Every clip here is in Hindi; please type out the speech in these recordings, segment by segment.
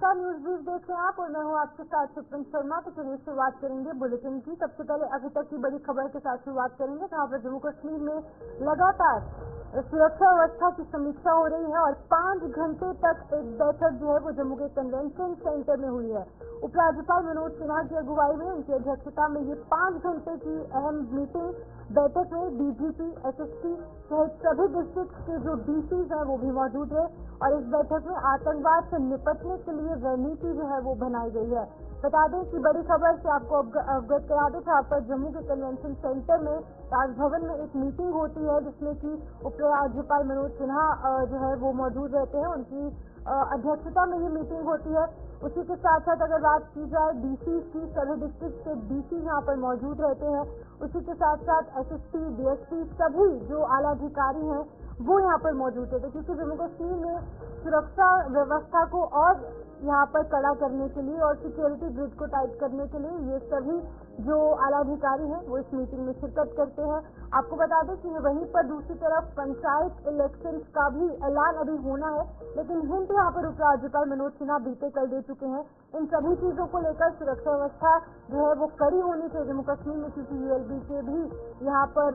नमस्कार, न्यूज ब्रीफ देख रहे हैं आप और मैं हूं आपके साथ सुप्रीम शर्मा। तो चलिए शुरुआत करेंगे बुलेटिन की। सबसे पहले अभी तक की बड़ी खबर के साथ शुरुआत करेंगे, जहां पर जम्मू कश्मीर में लगातार सुरक्षा व्यवस्था की समीक्षा हो रही है और 5 घंटे तक एक बैठक जो है वो जम्मू के कन्वेंशन सेंटर में हुई है। उपराज्यपाल मनोज सिन्हा की अगुवाई में, उनकी अध्यक्षता में ये 5 घंटे की अहम मीटिंग बैठक में डीजीपी, एसएसपी सहित सभी डिस्ट्रिक्ट के जो डीसीज हैं वो भी मौजूद है और इस बैठक में आतंकवाद से निपटने के लिए रणनीति जो है वो बनाई गई है। बता दें कि बड़ी खबर से आपको अवगत करा दें, जहाँ पर जम्मू के कन्वेंशन सेंटर में राजभवन में एक मीटिंग होती है जिसमें कि उपराज्यपाल मनोज सिन्हा जो है वो मौजूद रहते हैं। उनकी अध्यक्षता में ये मीटिंग होती है। उसी के साथ साथ अगर बात की जाए डीसी की, सभी डिस्ट्रिक्ट के डीसी यहाँ पर मौजूद रहते हैं। उसी के साथ साथ एसएसपी, डीएसपी सभी जो आला अधिकारी हैं वो यहाँ पर मौजूद है। क्योंकि जम्मू कश्मीर में सुरक्षा व्यवस्था को और यहाँ पर कड़ा करने के लिए और सिक्योरिटी ग्रिड को टाइट करने के लिए ये सभी जो आला अधिकारी हैं वो इस मीटिंग में शिरकत करते हैं। आपको बता दें कि वहीं पर दूसरी तरफ पंचायत इलेक्शन का भी ऐलान अभी होना है, लेकिन हिंट यहाँ पर उपराज्यपाल मनोज सिन्हा बीते कल दे चुके हैं। इन सभी चीजों को लेकर सुरक्षा व्यवस्था जो है वो कड़ी होनी चाहिए जम्मू कश्मीर में, क्योंकि यूएलबी के भी यहाँ पर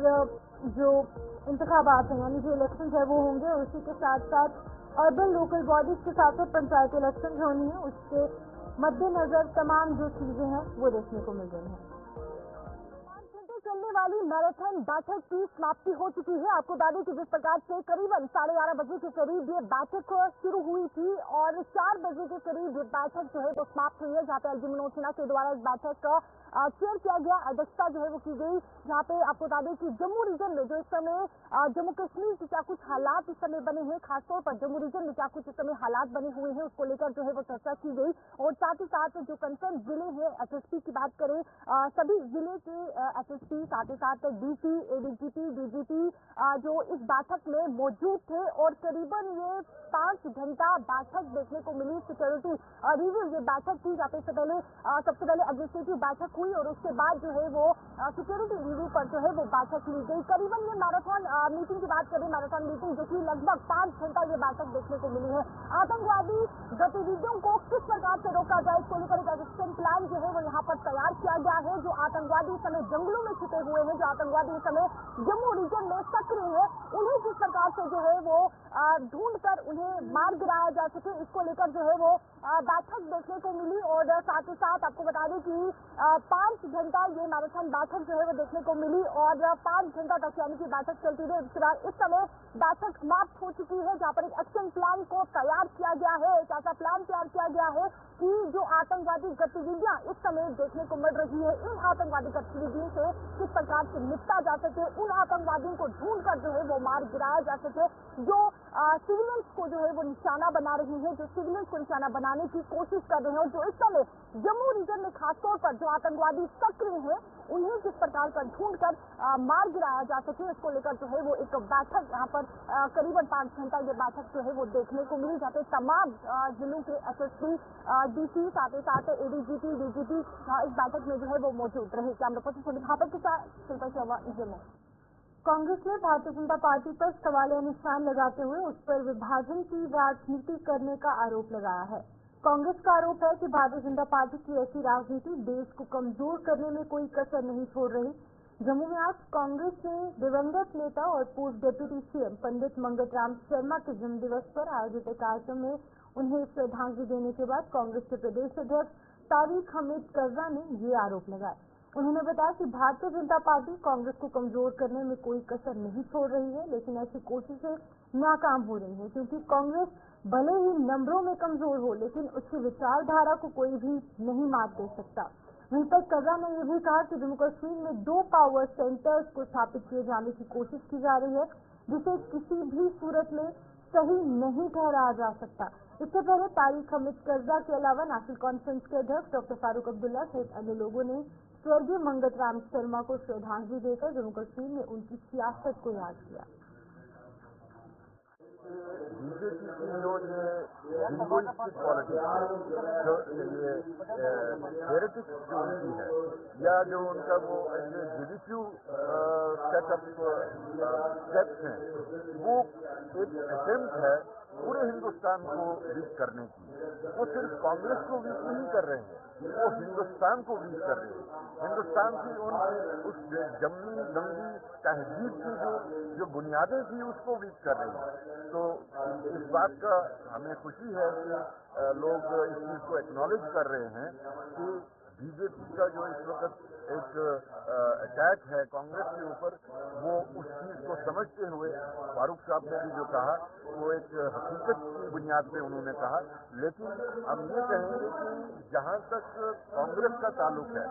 जो इंतखाबात हैं यानी जो इलेक्शन है वो होंगे। और उसी के साथ साथ अर्बन लोकल बॉडीज के साथ साथ पंचायत इलेक्शन होनी है, उसके मद्देनजर तमाम जो चीजें हैं वो देखने को मिल रही हैं। चलने वाली मैराथन बैठक की समाप्ति हो चुकी है। आपको बता दें कि जिस प्रकार से करीबन 11:30 बजे के करीब ये बैठक शुरू हुई थी और 4 बजे के करीब बैठक जो है वो समाप्त हुई है, जहाँ पे एलजी मनोज सिन्हा के द्वारा इस बैठक का चेयर किया गया, अध्यक्षता जो है वो की गई। जहाँ पे आपको बता दें कि जम्मू रीजन में जो इस समय जम्मू कश्मीर के क्या कुछ हालात इस समय बने हैं, खासतौर पर जम्मू रीजन में क्या कुछ इस समय हालात बने हुए हैं, उसको लेकर जो है वो चर्चा की गई। और साथ ही साथ जो कंसर्न जिले हैं, एसएसपी की बात करें, सभी जिले के एसएसपी, साथ ही साथ डीसी, एडीजीपी, डीजीपी जो इस बैठक में मौजूद थे और करीबन ये 5 घंटा बैठक देखने को मिली। सिक्योरिटी रिव्यू ये बैठक थी, जहाँ पे सबसे पहले एडमिनिस्ट्रेटिव बैठक हुई और उसके बाद जो है वो सिक्योरिटी रिव्यू पर जो है वो बैठक ली गई। करीबन ये मैराथन मीटिंग की बात करें, मैराथन मीटिंग जो कि लगभग 5 घंटा ये बैठक देखने को मिली है। आतंकवादी गतिविधियों को किस प्रकार से रोका जाए, इसको लेकर एक एक्शन प्लान जो है वो यहाँ पर तैयार किया गया है। जो आतंकवादी इस समय जंगलों में छिपे हुए हैं, जो आतंकवादी इस समय जम्मू रीजन में सक्रिय है, उन्हें किस प्रकार से जो है वो ढूंढ कर उन्हें मार गिराया जा सके, इसको लेकर जो है वो बैठक देखने को मिली। और साथ ही साथ आपको बता दें कि 5 घंटा ये मैराथन बैठक जो है वो देखने को मिली और 5 घंटा तक यानी कि बैठक चलती रही। इसके बाद इस समय बैठक समाप्त हो चुकी है, जहाँ पर एक एक्शन प्लान को तैयार किया गया है। एक ऐसा प्लान तैयार किया गया है कि जो आतंकवादी गतिविधियां इस समय देखने को मिल रही है, इन आतंकवादी गतिविधियों से किस प्रकार से निपटा जा सके, उन आतंकवादियों को ढूंढ कर जो है वो मार गिराया जा सके, जो सिविलियंस को जो है वो निशाना बना रही है, जो सिविलियंस को निशाना बनाने की कोशिश कर रहे हैं और जो इस समय जम्मू रीजन में खासतौर पर जो आतंकवादी सक्रिय है उन्हें किस प्रकार का ढूंढ कर मार गिराया जा सके, इसको लेकर जो है वो एक बैठक यहाँ पर करीबन 5 घंटा ये बैठक जो है वो देखने को मिली, जहाँ पे तमाम जिलों के एसएसपी, डीसी, साथ ही साथ एडीजीपी, डीजीपी इस बैठक में जो है वो मौजूद रहे। कैमरा पर्सन भापत के साथ शिल्पा शर्मा, जम्मू। कांग्रेस ने भारतीय जनता पार्टी पर सवालिया निशान लगाते हुए उस पर विभाजन की राजनीति करने का आरोप लगाया है। कांग्रेस का आरोप है कि भारतीय जनता पार्टी की ऐसी राजनीति देश को कमजोर करने में कोई कसर नहीं छोड़ रही। जम्मू में आज कांग्रेस ने दिवंगत नेता और पूर्व डिप्टी सीएम पंडित मंगत राम शर्मा के जन्म दिवस पर आयोजित एक कार्यक्रम में उन्हें श्रद्धांजलि देने के बाद कांग्रेस के प्रदेश अध्यक्ष तारिक हमीद कर्जा ने ये आरोप लगाया। उन्होंने बताया कि भारतीय जनता पार्टी कांग्रेस को कमजोर करने में कोई कसर नहीं छोड़ रही है, लेकिन ऐसी कोशिशें नाकाम हो रही हैं, क्योंकि कांग्रेस भले ही नंबरों में कमजोर हो लेकिन उसकी विचारधारा को कोई भी नहीं मात दे सकता। वहीं पर कर्जा ने यह भी कहा कि जम्मू कश्मीर में 2 पावर सेंटर्स को स्थापित किए जाने की कोशिश की जा रही है, जिसे किसी भी सूरत में सही नहीं ठहराया जा सकता। इससे पहले तारिक हमीद कर्जा के अलावा नेशनल कॉन्फ्रेंस के अध्यक्ष डॉक्टर फारूक अब्दुल्ला सहित अन्य लोगों ने स्वर्गीय मंगत राम शर्मा को श्रद्धांजलि देकर जम्मू कश्मीर में उनकी सियासत को याद किया। बीजेपी की जो ये लिंग्विस्टिक पॉलिटिक्स है, जो ये हेरिटिक्स जो उनकी है, या जो उनका वो जो जुडिशियल सेटअप स्टेप्स हैं, वो एक अटेम्प्ट है पूरे हिंदुस्तान को लीड करने की। वो सिर्फ कांग्रेस को वीक नहीं कर रहे हैं, वो हिंदुस्तान को वीक कर रहे हैं। हिंदुस्तान की उस जमनी दंगी तहजीब की जो बुनियादें थी उसको वीक कर रहे हैं। तो इस बात का हमें खुशी है कि लोग इस चीज को एक्नॉलेज कर रहे हैं कि बीजेपी का जो इस वक्त एक अटैक है कांग्रेस के ऊपर, वो उस चीज को समझते हुए फारूक साहब ने भी जो कहा वो एक हकीकत की बुनियाद पे उन्होंने कहा। लेकिन हम ये कहेंगे कि जहां तक कांग्रेस का ताल्लुक है,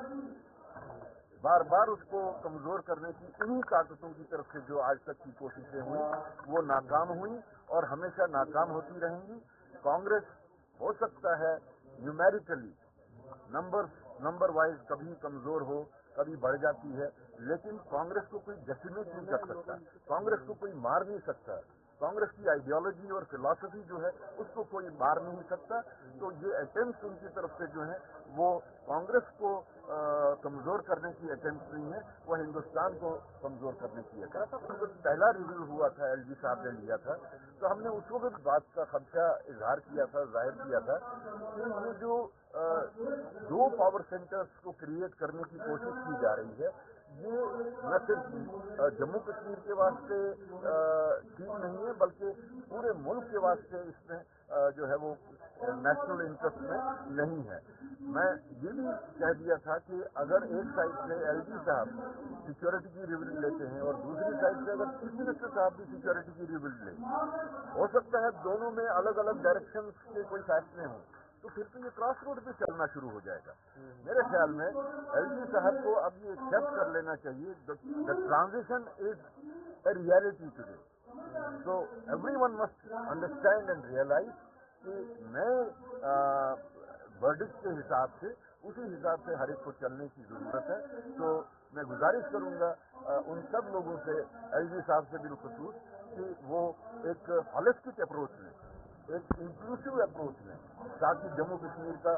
बार बार उसको कमजोर करने की इन्हीं ताकतों की तरफ से जो आज तक की कोशिशें हुई वो नाकाम हुई और हमेशा नाकाम होती रहेंगी। कांग्रेस हो सकता है न्यूमेरिकली नंबर वाइज कभी कमजोर हो, कभी बढ़ जाती है, लेकिन कांग्रेस को कोई डेसिमेट नहीं कर सकता, कांग्रेस को कोई मार नहीं सकता। कांग्रेस की आइडियोलॉजी और फिलॉसफी जो है उसको कोई मार नहीं सकता। तो ये अटेम्प्ट उनकी तरफ से जो है वो कांग्रेस को कमजोर करने की अटेम्प्ट नहीं है, वो हिंदुस्तान को कमजोर करने की अटेम्प्ट। पहला रिव्यू हुआ था, एलजी साहब ने लिया था, तो हमने उसको भी बात का खदशा इजहार किया था, जाहिर किया था कि ये जो दो पावर सेंटर्स को क्रिएट करने की कोशिश की जा रही है, ये न सिर्फ जम्मू कश्मीर के वास्ते ठीक नहीं है, बल्कि पूरे मुल्क के वास्ते इसमें जो है वो नेशनल इंटरेस्ट में नहीं है। मैं ये भी कह दिया था कि अगर एक साइड से एलजी साहब सिक्योरिटी की रिव्यू लेते हैं और दूसरी साइड से अगर चीफ मिनिस्टर साहब भी सिक्योरिटी की रिव्यू ले, हो सकता है दोनों में अलग अलग डायरेक्शन के कोई फैसले हों, तो फिर तो ये क्रॉस रोड पे चलना शुरू हो जाएगा। मेरे ख्याल में एलजी साहब को अब ये एक्सेप्ट कर लेना चाहिए the transition is a reality today. So everyone must understand and realise कि नए वर्डिक्ट के हिसाब से उसी हिसाब से हर एक को चलने की जरूरत है। तो मैं गुजारिश करूंगा उन सब लोगों से, एलजी साहब से बिलखुसूस, कि वो एक हॉलिस्टिक अप्रोच लें, एक इंक्लूसिव अप्रोच लें, ताकि जम्मू कश्मीर का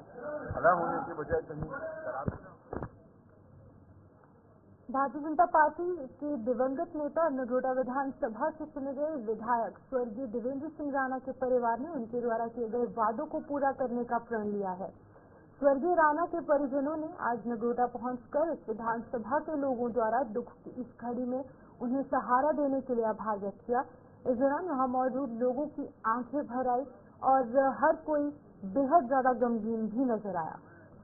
भला होने के बजाय कहीं खराब न हो। भारतीय जनता पार्टी के दिवंगत नेता और नगरोटा विधानसभा से चुने गए विधायक स्वर्गीय देवेंद्र सिंह राणा के परिवार ने उनके द्वारा किए गए वादों को पूरा करने का प्रण लिया है। स्वर्गीय राणा के परिजनों ने आज नगरोटा पहुंचकर इस विधानसभा के लोगों द्वारा दुख की इस घड़ी में उन्हें सहारा देने के लिए आभार व्यक्त किया। इस दौरान यहाँ मौजूद लोगों की आंखें भर आई और हर कोई बेहद ज्यादा गमगीन भी नजर आया।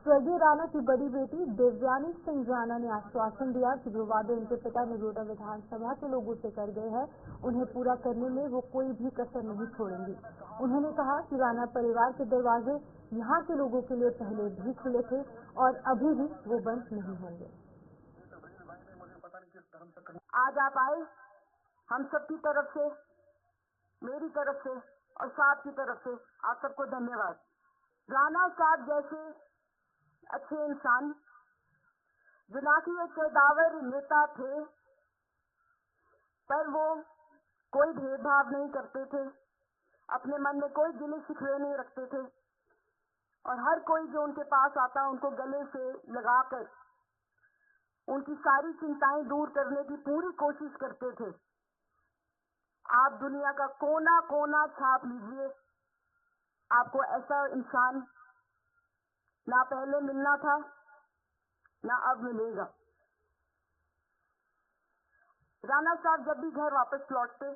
स्वर्गीय राणा की बड़ी बेटी देवयानी सिंह राणा ने आश्वासन दिया कि जो वादे उनके पिता नगरोटा विधानसभा के लोगों से कर गए हैं उन्हें पूरा करने में वो कोई भी कसर नहीं छोड़ेंगी। उन्होंने कहा कि राणा परिवार के दरवाजे यहाँ के लोगों के लिए पहले भी खुले थे और अभी भी वो बंद नहीं होंगे। आज आप आए, हम सबकी तरफ से, मेरी तरफ से और साहब की तरफ से आप सबको धन्यवाद। राणा साहब जैसे अच्छे इंसान, जो ना कि एक कद्दावर नेता थे, पर वो कोई भेदभाव नहीं करते थे, अपने मन में कोई गिले शिकवे नहीं रखते थे और हर कोई जो उनके पास आता उनको गले से लगाकर उनकी सारी चिंताएं दूर करने की पूरी कोशिश करते थे। आप दुनिया का कोना कोना छाप लीजिए, आपको ऐसा इंसान ना पहले मिलना था ना अब मिलेगा। राणा साहब जब भी घर वापस लौटते,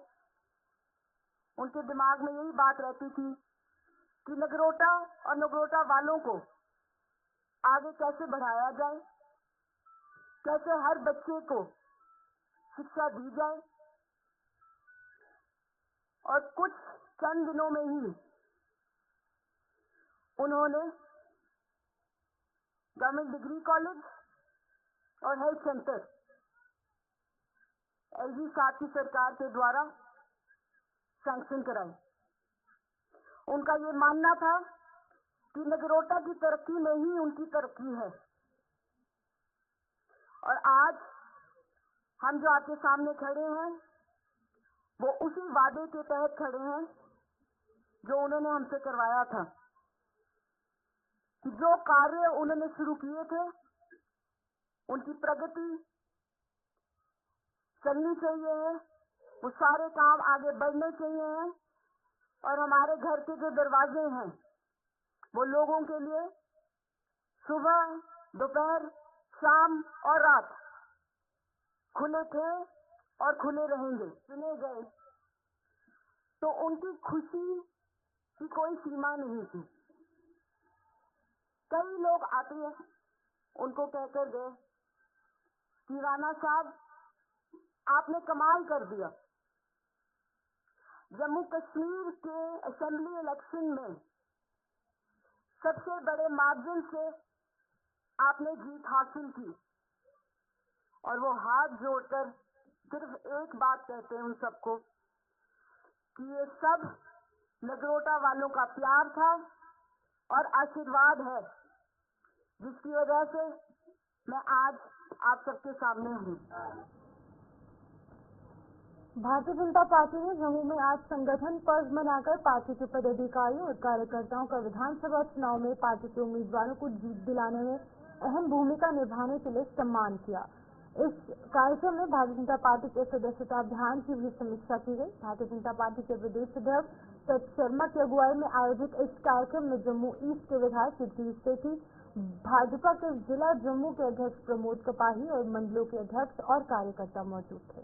उनके दिमाग में यही बात रहती थी कि नगरोटा और नगरोटा वालों को आगे कैसे बढ़ाया जाए, कैसे हर बच्चे को शिक्षा दी जाए। और कुछ चंद दिनों में ही उन्होंने गवर्नमेंट डिग्री कॉलेज और हेल्थ सेंटर एलजी साहब की सरकार के द्वारा सैंक्शन कराए। उनका ये मानना था कि नगरोटा की तरक्की में ही उनकी तरक्की है और आज हम जो आपके सामने खड़े हैं वो उसी वादे के तहत खड़े हैं जो उन्होंने हमसे करवाया था। जो कार्य उन्होंने शुरू किए थे उनकी प्रगति चलनी चाहिए है, वो सारे काम आगे बढ़ने चाहिए हैं और हमारे घर के जो दरवाजे हैं वो लोगों के लिए सुबह, दोपहर, शाम और रात खुले थे और खुले रहेंगे। चुने गए तो उनकी खुशी की कोई सीमा नहीं थी। कई लोग आते हैं, उनको कहकर गए कि राणा साहब आपने कमाल कर दिया, जम्मू कश्मीर के असेंबली इलेक्शन में सबसे बड़े मार्जिन से आपने जीत हासिल की। और वो हाथ जोड़कर सिर्फ एक बात कहते हैं उन सबको कि ये सब नगरोटा वालों का प्यार था और आशीर्वाद है, जिसकी वजह से मैं आज आप सबके सामने हूँ। भारतीय जनता पार्टी ने जम्मू में आज संगठन पर्व मनाकर पार्टी के पदाधिकारियों और कार्यकर्ताओं का विधानसभा चुनाव में पार्टी के उम्मीदवारों को जीत दिलाने में अहम भूमिका निभाने के लिए सम्मान किया। इस कार्यक्रम में भारतीय जनता पार्टी के सदस्यता अभियान की भी समीक्षा की गई। भारतीय जनता पार्टी के प्रदेश अध्यक्ष सत शर्मा की अगुवाई में आयोजित इस कार्यक्रम में जम्मू ईस्ट के विधायक कीर्ति सेठी, भाजपा के जिला जम्मू के अध्यक्ष प्रमोद कपाही और मंडलों के अध्यक्ष और कार्यकर्ता मौजूद थे।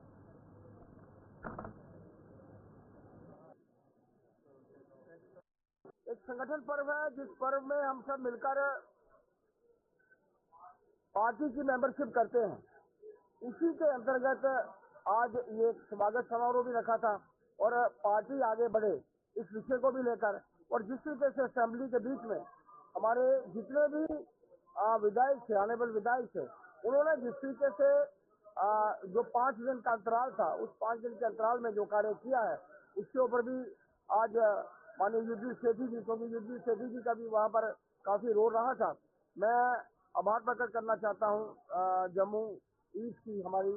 एक संगठन पर्व है, जिस पर्व में हम सब मिलकर पार्टी की मेंबरशिप करते हैं। इसी के अंतर्गत आज ये स्वागत समारोह भी रखा था और पार्टी आगे बढ़े इस विषय को भी लेकर, और जिस तरीके से असेंबली के बीच में हमारे जितने भी विधायक थे, ऑनरेबल विधायक थे, उन्होंने जिस तरीके से जो 5 दिन का अंतराल था, उस 5 दिन के अंतराल में जो कार्य किया है, उसके ऊपर भी आज माननीय युद्धवीर सेठी जी, क्योंकि युद्धवीर सेठी जी का भी वहाँ पर काफी रोल रहा था। मैं आभार प्रकट करना चाहता हूँ जम्मू ईस्ट की हमारी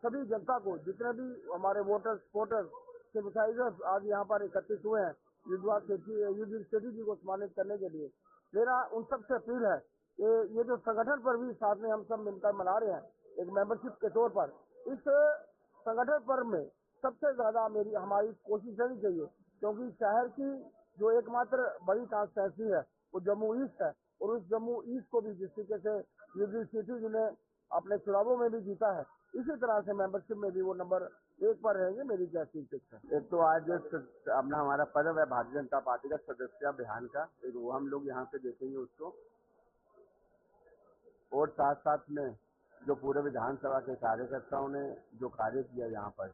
सभी जनता को, जितने भी हमारे वोटर्स, सपोर्टर्स, सिंपथाइजर्स आज यहाँ पर एकत्रित हुए हैं युद्धवीर सेठी जी को सम्मानित करने के लिए। मेरा उन सबसे अपील है कि ये जो संगठन पर भी साथ में हम सब मिलकर मना रहे हैं एक मेंबरशिप के तौर पर, इस संगठन पर में सबसे ज्यादा हमारी कोशिश रहनी चाहिए, क्योंकि शहर की जो एकमात्र बड़ी कॉन्स्टिट्यूंसी है वो जम्मू ईस्ट है, और उस जम्मू ईस्ट को भी जिस तरीके से युद्धवीर सेठी जी ने अपने चुनावों में भी जीता है, इसी तरह से मेंबरशिप में भी वो नंबर 1 पर रहेंगे। मेरी जैसी इच्छा है। एक तो आज अपना हमारा पर्व है भारतीय जनता पार्टी का सदस्यता अभियान का, एक वो हम लोग यहाँ पे देखेंगे उसको, और साथ साथ में जो पूरे विधानसभा के कार्यकर्ताओं ने जो कार्य किया, यहाँ पर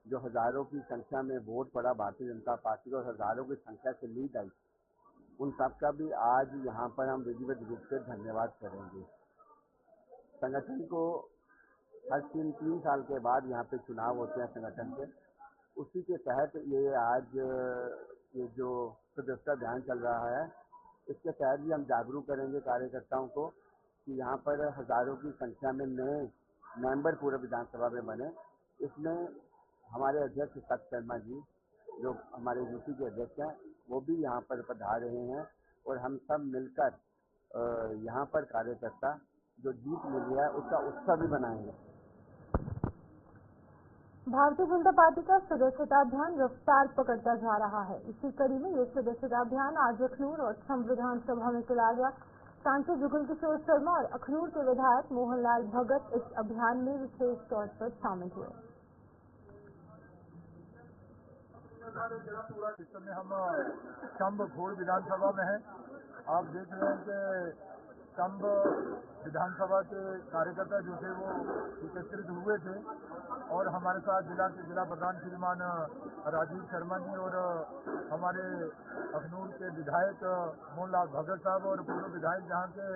जो हजारों की संख्या में वोट पड़ा भारतीय जनता पार्टी को, हजारों की संख्या से लीड आई, उन सब का भी आज यहाँ पर हम विधिवत रूप से धन्यवाद करेंगे। संगठन को हर 3 साल के बाद यहाँ पे चुनाव होते हैं संगठन के, उसी के तहत ये आज ये जो सदस्यता अभियान चल रहा है, इसके तहत भी हम जागरूक करेंगे कार्यकर्ताओं को कि यहाँ पर हजारों की संख्या में नए मेंबर पूरे विधानसभा में बने। इसमें हमारे अध्यक्ष सत शर्मा जी, जो हमारे यूपी के अध्यक्ष हैं, वो भी यहाँ पर पधार रहे हैं, और हम सब मिलकर यहाँ पर कार्यकर्ता जो जीत मिली है उसका उत्सव भी मनाएंगे। भारतीय जनता पार्टी का सदस्यता अभियान रफ्तार पकड़ता जा रहा है। इसी कड़ी में ये सदस्यता अभियान आज अखनूर और छम्ब विधानसभा में चला गया। सांसद जुगल किशोर शर्मा और अखनूर के विधायक मोहनलाल भगत इस अभियान में विशेष तौर पर शामिल हुए। पूरा सिस्टम में हम छम्ब घोड़ विधानसभा में हैं। आप देख रहे हैं कि छम्ब विधानसभा के कार्यकर्ता जो थे वो एकत्रित हुए थे, और हमारे साथ जिला प्रधान श्रीमान राजीव शर्मा जी और हमारे अखनूर के विधायक मोहनलाल भगत साहब और पूर्व विधायक जहाँ के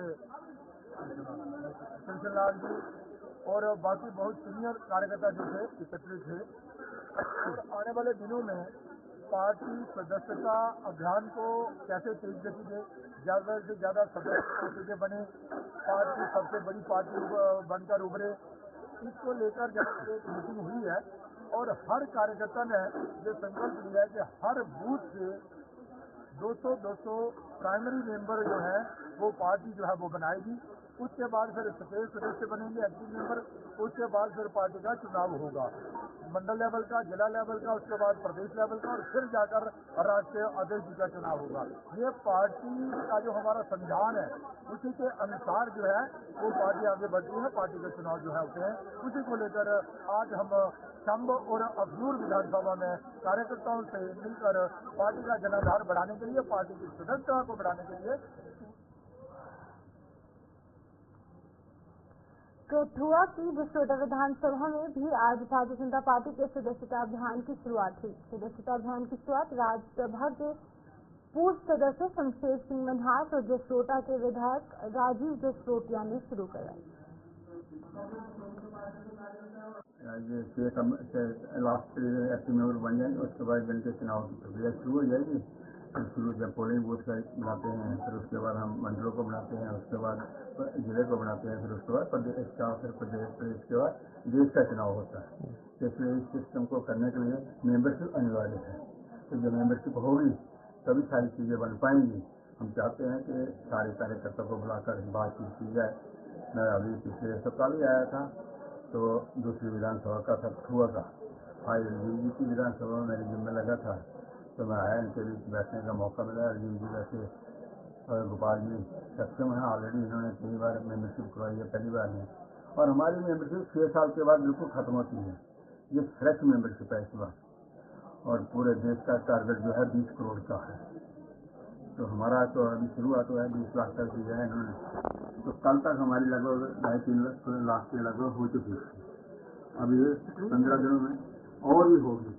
कृष्ण लाल जी और बाकी बहुत सीनियर कार्यकर्ता जो थे एकत्रित थे। और आने वाले दिनों में पार्टी सदस्यता अभियान को कैसे तेज गति दे, ज़्यादा से ज़्यादा सदस्य बने, पार्टी सबसे बड़ी पार्टी बनकर उभरे, इसको लेकर जब एक मीटिंग हुई है और हर कार्यकर्ता ने ये संकल्प लिया है कि हर बूथ से 200 प्राइमरी मेंबर जो है वो पार्टी जो है वो बनाएगी। उसके बाद फिर सफेद सदस्य बनेंगे, एक्टिव मेंबर, उसके बाद फिर पार्टी का चुनाव होगा। मंडल लेवल का, जिला लेवल का, उसके बाद प्रदेश लेवल का और फिर जाकर राष्ट्रीय अध्यक्ष जी का चुनाव होगा। ये पार्टी का जो हमारा संविधान है उसी के अनुसार जो है वो पार्टी आगे बढ़ती है, पार्टी के चुनाव जो है होते हैं। उसी को लेकर आज हम चंब और अखनूर विधानसभा में कार्यकर्ताओं से मिलकर पार्टी का जनाधार बढ़ाने के लिए, पार्टी की सदस्यता को बढ़ाने के लिए कठुआ की जसोदा विधानसभा में भी आज भारतीय जनता पार्टी के सदस्यता अभियान की शुरुआत हुई। सदस्यता अभियान की शुरुआत राज्यसभा के पूर्व सदस्य शमशेर सिंह मनहास और जसरोटा के विधायक राजीव जसरोटिया ने शुरू कराई। लास्ट एक्टिव मेंबर बन जाएंगे, उसके बाद जन के चुनाव की प्रक्रिया शुरू हो जाएगी। शुरू जब पोलिंग बूथ का बनाते हैं, फिर उसके बाद हम मंडलों को बनाते हैं, उसके बाद जिले को बनाते हैं, फिर उसके बाद प्रदेश का, फिर प्रदेश के बाद देश का चुनाव होता है। इसलिए इस सिस्टम को करने के लिए मेंबरशिप अनिवार्य है। तो जब मेंबरशिप होगी तभी सारी चीज़ें बन पाएंगी। हम चाहते हैं कि सारे कार्यकर्ता को बुलाकर बातचीत की जाए। मैं अभी पिछले सप्ताह भी आया था, तो दूसरी विधानसभा का था कठुआ का, आज राजीव जी की विधानसभा में मेरे जिम्मे लगा था, तो मैं आया, इनके बीच बैठने का मौका मिला। राजीव जी वैसे और गोपाल जी सक्षम है, ऑलरेडी इन्होंने 3 बार मेंबरशिप करवाई है, पहली बार में। और हमारी मेंबरशिप 6 साल के बाद बिल्कुल खत्म होती है। ये फ्रेश मेंबरशिप है इस बार, और पूरे देश का टारगेट जो है 20 करोड़ का है। तो हमारा तो अभी शुरुआत हुआ है, 20 लाख तक दिया है इन्होंने। तो कल तक हमारी लगभग 2.5-3 लाख के लगभग हो चुकी है। अब ये 15 दिनों में और भी होगी।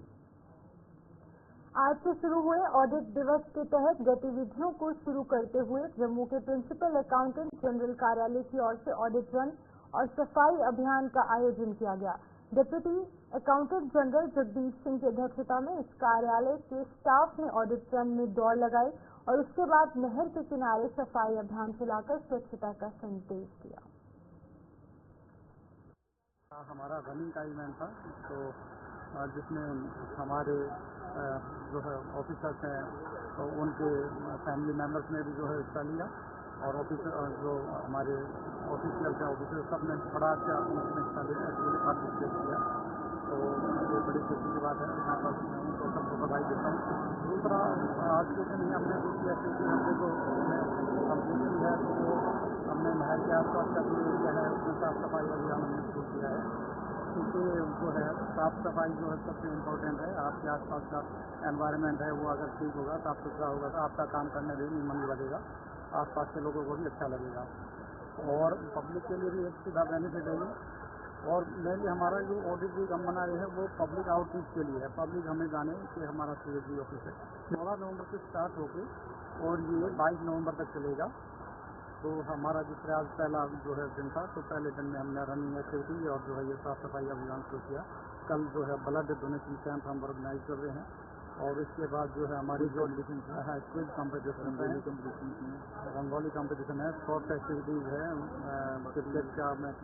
आज से शुरू हुए ऑडिट दिवस के तहत गतिविधियों को शुरू करते हुए जम्मू के प्रिंसिपल अकाउंटेंट जनरल कार्यालय की ओर से ऑडिट रन और सफाई अभियान का आयोजन किया गया। Deputy accountant general Jagdish Singh की अध्यक्षता में इस कार्यालय के स्टाफ ने ऑडिट रन में दौड़ लगाई और उसके बाद नहर के किनारे सफाई अभियान चलाकर स्वच्छता का संदेश दिया। हमारा रनिंग का इवेंट था, तो जिसमें हमारे जो है ऑफिसर्स हैं, तो उनके फैमिली मेंबर्स ने भी जो है हिस्सा लिया, और ऑफिसर जो हमारे ऑफिशियल थे, ऑफिसर सब ने बड़ा अच्छा उनमें हिस्सा पार्टिसिपेट किया। तो ये बड़ी खुशी की बात है, यहाँ पर मैं उनको सबको बधाई देता हूँ। दूसरा, आज के दिन ही हमने दूसरी एक्टिविटी हमने को कम्प्लीट की है, तो वो हमने नहर के आसपास का जो एरिया है उसमें साफ सफाई अभियान हमने शुरू किया है। क्योंकि जो है साफ सफाई जो है सबसे इम्पोर्टेंट है। आपके आसपास का एनवायरनमेंट है वो अगर ठीक होगा, साफ सुथरा होगा, तो आपका काम करने में भी मन लगेगा, आसपास के लोगों को भी अच्छा लगेगा, और पब्लिक के लिए भी एक सीधा बेनिफिट है। और मेनली हमारा जो ऑडिट भी हम बना रहे हैं वो पब्लिक आउटरीच के लिए है। पब्लिक हमें जाने कि हमारा CSD ऑफिस है। 16 नवंबर से स्टार्ट होकर और ये 22 नवंबर तक चलेगा। तो हमारा जो प्रयास पहला जो है दिन था, तो पहले दिन में हमने रनिंग एक्टिविटी और जो है ये साफ सफाई अभियान शुरू किया। कल जो है ब्लड डोनेशन कैंप हम ऑर्गेनाइज कर रहे हैं, और इसके बाद जो है हमारी जो है क्विज कॉम्पिटिशन है, रंगोली कॉम्पिटिशन है, स्पोर्ट्स एक्टिविटीज़ है, क्रिकेट का मैच।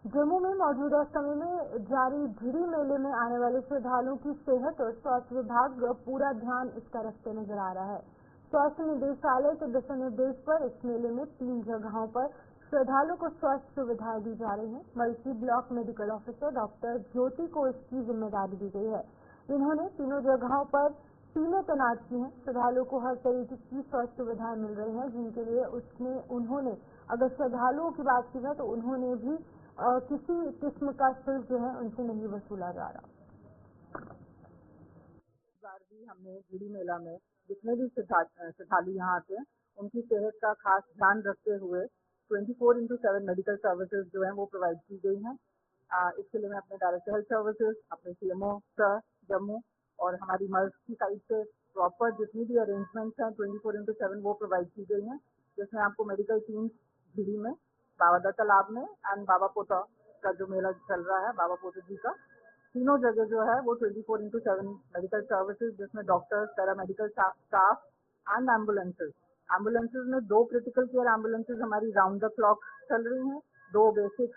जम्मू में मौजूदा समय में जारी झिड़ी मेले में आने वाले श्रद्धालुओं की सेहत और स्वास्थ्य विभाग पूरा ध्यान इसका रखते नजर आ रहा है। स्वास्थ्य निदेशालय के दिशा निर्देश पर इस मेले में 3 जगहों पर श्रद्धालुओं को स्वास्थ्य सुविधाएं दी जा रही हैं। Multi block medical officer doctor Jyoti को इसकी जिम्मेदारी दी गई है। इन्होंने तीनों जगहों पर टीमें तैनात की हैं। श्रद्धालुओं को हर तरीके की स्वास्थ्य सुविधाएं मिल रही हैं, जिनके लिए उन्होंने अगर श्रद्धालुओं की बात की जाए तो उन्होंने भी किसी किस्म का शुल्क जो है उनसे नहीं वसूला जा रहा। इस बार भी हमने झिड़ी मेला में जितने भी श्रद्धालु यहाँ आते हैं उनकी सेहत का खास ध्यान रखते हुए 24/7 मेडिकल सर्विसेज जो हैं वो प्रोवाइड की गई हैं। इसके लिए मैं अपने डायरेक्टर हेल्थ सर्विसेज, अपने CMO सर जम्मू और हमारी मर्ज की साइड से प्रॉपर जितनी भी अरेंजमेंट्स हैं 24/7 वो प्रोवाइड की गई हैं, जिसमें आपको मेडिकल टीम झिड़ी में, बाबा तालाब में एंड बाबा पोता का जो मेला चल रहा है बाबा पोता जी का, तीनों जगह जो है वो 24/7 मेडिकल सर्विसेज, जिसमें doctors, paramedical staff and ambulances में 2 क्रिटिकल केयर एम्बुलेंसेज हमारी राउंड द क्लॉक चल रही हैं, 2 बेसिक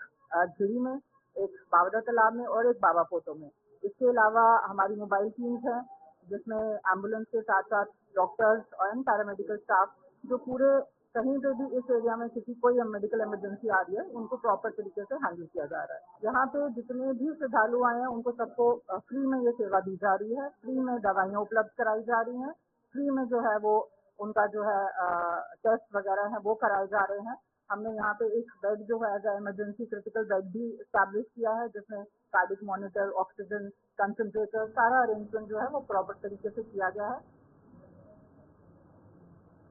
झिड़ी में, एक बावदा तालाब में और एक बाबा पोतो में। इसके अलावा हमारी मोबाइल टीम्स हैं, जिसमें एम्बुलेंस के साथ साथ डॉक्टर्स और पैरामेडिकल स्टाफ जो पूरे कहीं पे भी इस एरिया में किसी कोई मेडिकल इमरजेंसी आ रही है, उनको प्रॉपर तरीके से हैंडल किया जा रहा है। यहाँ पे जितने भी श्रद्धालु आए हैं उनको सबको फ्री में ये सेवा दी जा रही है, फ्री में दवाइयाँ उपलब्ध कराई जा रही हैं, फ्री में जो है वो उनका जो है टेस्ट वगैरह है वो कराए जा रहे हैं। हमने यहाँ पे एक बेड जो है इमरजेंसी क्रिटिकल बेड भी स्टैब्लिश किया है, जिसमें कार्डिक मॉनिटर, ऑक्सीजन कंसंट्रेटर, सारा अरेंजमेंट जो है वो प्रॉपर तरीके से किया गया है।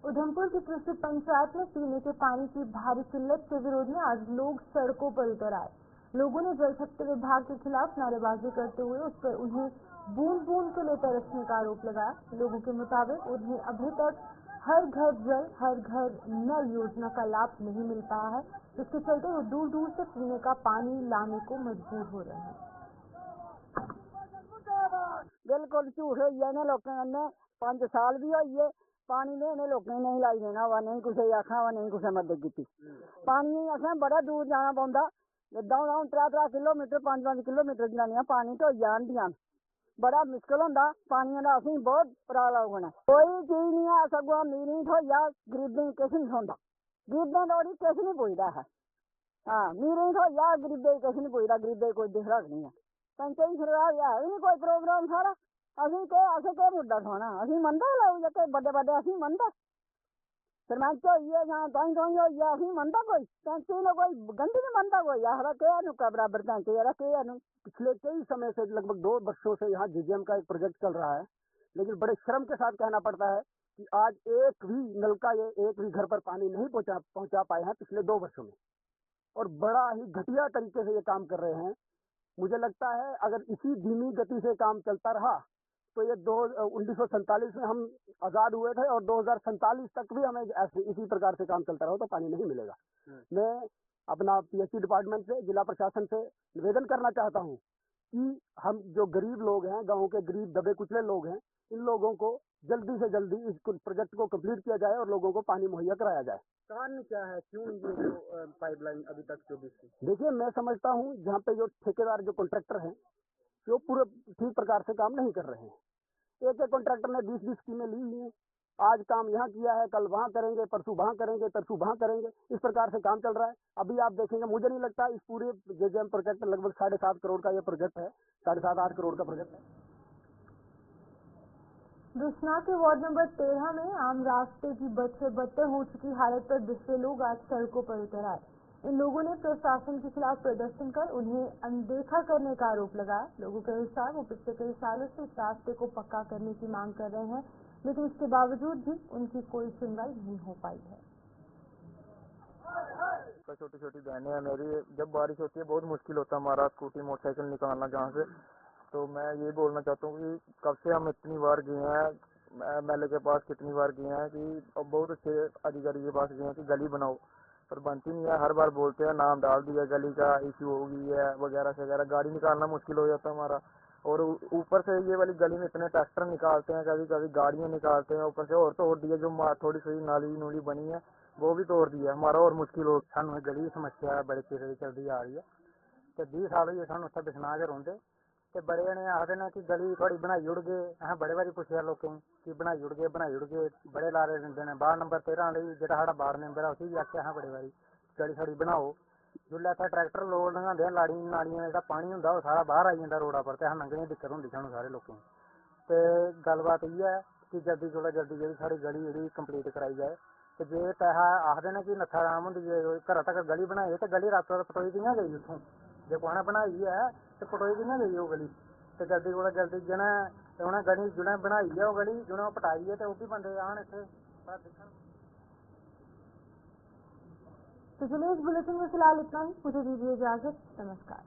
उधमपुर की कृषि पंचायत में पीने के पानी की भारी किल्लत के विरोध में आज लोग सड़कों पर उतर आए। लोगों ने जल शक्ति विभाग के खिलाफ नारेबाजी करते हुए उस पर उन्हें बूंद बूंद को लेकर रखने का आरोप लगाया। लोगों के मुताबिक उन्हें अभी तक हर घर जल, हर घर नल योजना का लाभ नहीं मिल पाया है, जिसके चलते वो दूर दूर से पीने का पानी लाने को मजबूर हो रहे हैं। बिल्कुल झूठ होई है, इन्हें लोगों ने 5 साल भी होई है, पानी ने इन्हें लोगों ने नहीं लाई देना वा, नहीं कुछ आखा वा, नहीं कुछ मदद की। पानी असें बड़ा दूर जाना पौंदा, दाऊ 3 किलोमीटर 5 किलोमीटर जानिया पानी तो जान दियां, बड़ा मुश्किल होंदा पानी का। असीं बहुत प्रॉब्लम है, कोई चीज नहीं है, सगुआ अमीरी थोइया गरीबें किश नहीं होंदा, गरीबें थोड़ी किश नहीं पुजदा है। हाँ, अमीरी थोइया गरीबें किश नहीं पुजदा, गरीबें कोई दिखदा नहीं है। पंचायती सरकार है ही नहीं कोई प्रोग्राम सारा, असीं के मुद्दा खाना, असीं मनदा लोग जेह्के बड्डे बड्डे असीं मनदा, सरपंच होइए जां ताईं होइए असीं मनदा कोई, पैंची ने कोई गंदी नहीं मनदा कोई, आखदा केह् नुक्का बराबर पैंची यार केह्। पिछले कई समय से लगभग 2 वर्षों से यहाँ जीजीएम का एक प्रोजेक्ट चल रहा है, लेकिन बड़े शर्म के साथ कहना पड़ता है कि आज एक भी नल का ये एक भी घर पर पानी नहीं पहुंचा पाए हैं पिछले 2 वर्षों में, और बड़ा ही घटिया तरीके से ये काम कर रहे हैं। मुझे लगता है अगर इसी धीमी गति से काम चलता रहा तो ये 1947 में हम आज़ाद हुए थे और 2047 तक भी हमें ऐसे इसी प्रकार से काम चलता रहा तो पानी नहीं मिलेगा। मैं अपना पीएचई डिपार्टमेंट से, जिला प्रशासन से निवेदन करना चाहता हूँ कि हम जो गरीब लोग हैं, गाँव के गरीब दबे कुचले लोग हैं, इन लोगों को जल्दी से जल्दी इस प्रोजेक्ट को कंप्लीट किया जाए और लोगों को पानी मुहैया कराया जाए। कारण क्या है, क्यों ये जो पाइपलाइन अभी तक 24 की? देखिए, मैं समझता हूँ जहाँ पे जो ठेकेदार जो कॉन्ट्रैक्टर हैं वो पूरे ठीक प्रकार से काम नहीं कर रहे हैं। एक कॉन्ट्रैक्टर ने 20 स्कीमें ली हुई हैं, आज काम यहाँ किया है, कल वहाँ करेंगे, परसों वहाँ करेंगे, तरसों वहाँ करेंगे, इस प्रकार से काम चल रहा है। अभी आप देखेंगे, मुझे नहीं लगता इस पूरे जेजेएम प्रोजेक्ट लगभग 7.5 करोड़ का ये प्रोजेक्ट है, 7.5-8 करोड़ का प्रोजेक्ट है। बिश्नाह के वार्ड नंबर 13 में आम रास्ते की बद से बदतर हो चुकी हालत पर दूसरे लोग आज सड़कों पर उतर आए। इन लोगों ने प्रशासन के खिलाफ प्रदर्शन कर उन्हें अनदेखा करने का आरोप लगाया। लोगों के अनुसार वो पिछले कई सालों से इस रास्ते को पक्का करने की मांग कर रहे हैं, लेकिन इसके बावजूद भी उनकी कोई सुनवाई नहीं हो पाई है। छोटी छोटी बहनें हैं मेरी, जब बारिश होती है बहुत मुश्किल होता है हमारा स्कूटी मोटरसाइकिल निकालना जहाँ से। तो मैं ये बोलना चाहता हूँ कि कब से हम इतनी बार गए हैं, एमएलए के पास कितनी बार गए हैं कि अब बहुत अच्छे अधिकारी के पास गए हैं कि गली बनाओ, पर बनती नहीं है। हर बार बोलते हैं नाम डाल दिया, गली का इशू हो गई है वगैरह से वगैरह, गाड़ी निकालना मुश्किल हो जाता है हमारा। और ऊपर से ये वाली गली में इतने ट्रैक्टर निकालते हैं, कभी कभी गाड़ियाँ निकालते हैं, ऊपर से और तोड़ दिए, जो थोड़ी सी नाली नूली बनी है वो भी तोड़ दिया, हमारा और मुश्किल हो। सानू गली की समस्या है, बड़े चिर चलती आ रही है, तो 20 साल हुए सानू उत्थे बिश्नाह च रौंदे, ते बड़े जने आखदे ने कि गली थोड़ी बनाई उड़गे। असें बड़े बारी पुच्छेआ लोकें कि बनाई उड़गे, बड़े लारे दिंदे ने। वार्ड नंबर 13 लेई जेह्ड़ा साढ़ा वार्ड मैंबर है उसी बी आखेआ असें बड़े बारी गली थोड़ी बनाओ। जिसलै इत्थै ट्रैक्टर लोड लंघांदे हैं, नालियां जेह्ड़ा पानी होंदा ओह् सारा बाहर आई जंदा रोड़ा पर, ते असें लंघने दी दिक्कत होंदी सानू सारे लोकें। ते गल्लबात इ'यै ऐ कि जल्दी कोला जल्दी जेह्ड़ी साढ़ी गली जेह्ड़ी कंप्लीट कराई जाए। ते जे पैसा आखदे ने कि नत्था राम होंदी, जे घरा तक गली बनाई ते गली रातों रात पटोई कि'यां गई उत्थों? जे कुसै ने बनाई है ते पटोई कि'यां गई ओह् गली? ते जल्दी कोला जल्दी उ'नें गली जि'नें बनाई है ओह् गली जि'नें ओह् पटाई है ते ओह् बी बंदे आन इत्थै दिक्खन। तो चलिए इस बुलेटिन में फिलहाल इतना ही, मुझे दीजिए इजाजत, नमस्कार।